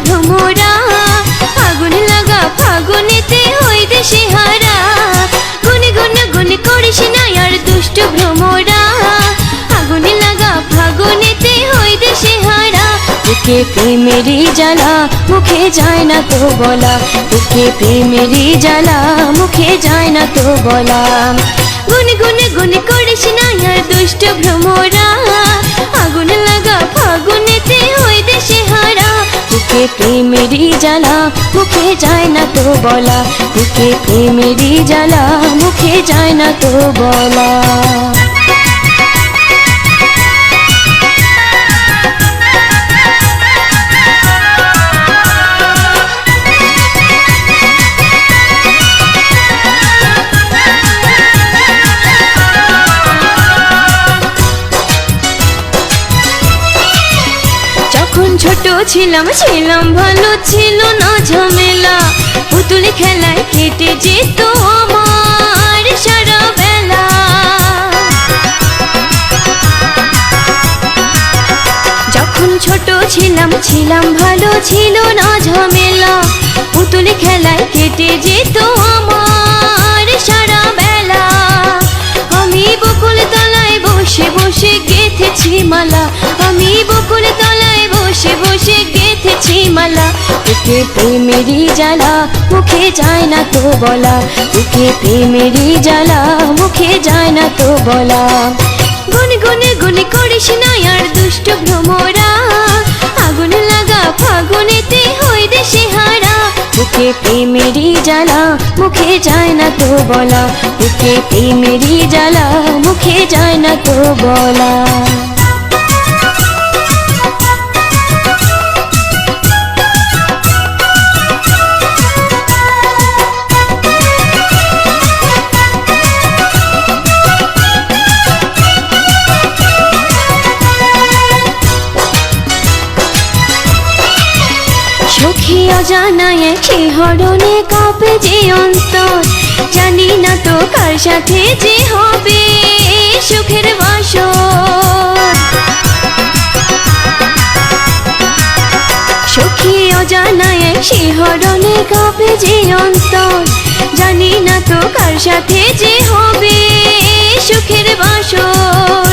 ভ্রমরা, আগুন লাগা ফাগুনেতে হই দেশে হারা। গুনে গুনে গুনে করিস না আর দুষ্ট ভ্রমরা, আগুন লাগা ফাগুনেতে হই দেশে হারা। বুকে প্রেমেরই জ্বালা মুখে যায় না তো বলা, বুকে প্রেমেরই জ্বালা মুখে যায় না তো বলা। গুনে গুনে গুনে করিস না আর দুষ্ট ভ্রমরা, আগুন লাগা ফাগুনেতে হই দেশে হারা। বুকে প্রেমেরই জ্বালা মুখে যায় না তো বলা, বুকে প্রেমেরই জ্বালা মুখে যায় না তো বলা। যখন ছোট ছিলাম ছিলাম ভালো, ছিল না ঝামেলা, পুতুল খেলায় কেটে যেত আমার সারা বেলা। যখন ছোট ছিলাম ছিলাম ভালো, ছিল না ঝামেলা, পুতুল খেলায় কেটে যেত আমার সারা বেলা। আমি বকুল তলায় বসে বসে গেঁথেছি মালা, আমি বকুল তলায় বসে বসে গেঁথেছি মালা। বুকে প্রেমেরই জ্বালা মুখে যায় না তো বলা, বুকে প্রেমেরই জ্বালা মুখে যায় না তো বলা। গুনে গুনে গুনে করিস না আর দুষ্ট ভ্রমরা, আগুন লাগা ফাগুনেতে হই দেশে হারা। বুকে প্রেমেরই জ্বালা মুখে যায় না তো বলা, বুকে প্রেমেরই জ্বালা মুখে যায় না তো বলা। সখী অজানা একই হরণে কাঁপে যে অন্তর, জানি না তো কার সাথে যে হবে সুখের বাসর। সখী অজানা একই হরণে কাঁপে যে অন্তর, জানি না তো কার সাথে যে হবে সুখের বাসর।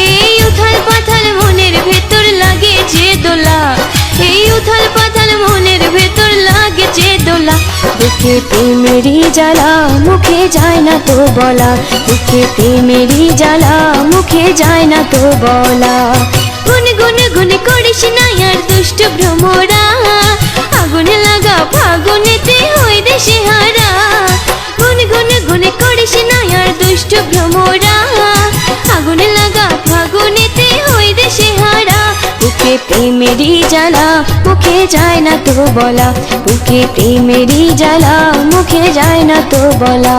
এই উথাল পাথাল মনের ভেতর লাগে যে দোলা, এই উথাল পাথাল মনের ভেতর লাগে যে দোলা। বুকে প্রেমেরই জ্বালা মুখে যায় না তো বলা, বুকে প্রেমেরই জ্বালা মুখে যায় না তো বলা। গুনে গুনে গুনে করিস না আর দুষ্ট ভ্রমরা, আগুন লাগা ফাগুনেতে হই দেশে হারা। গুনে গুনে গুনে করিস না আর দুষ্ট ভ্রমরা, আগুন লাগা ফাগুনেতে হই দেশে হারা। বুকে প্রেমেরই জ্বালা মুখে যায় না তো বলা, বুকে প্রেমেরই জ্বালা মুখে যায় না তো বলা।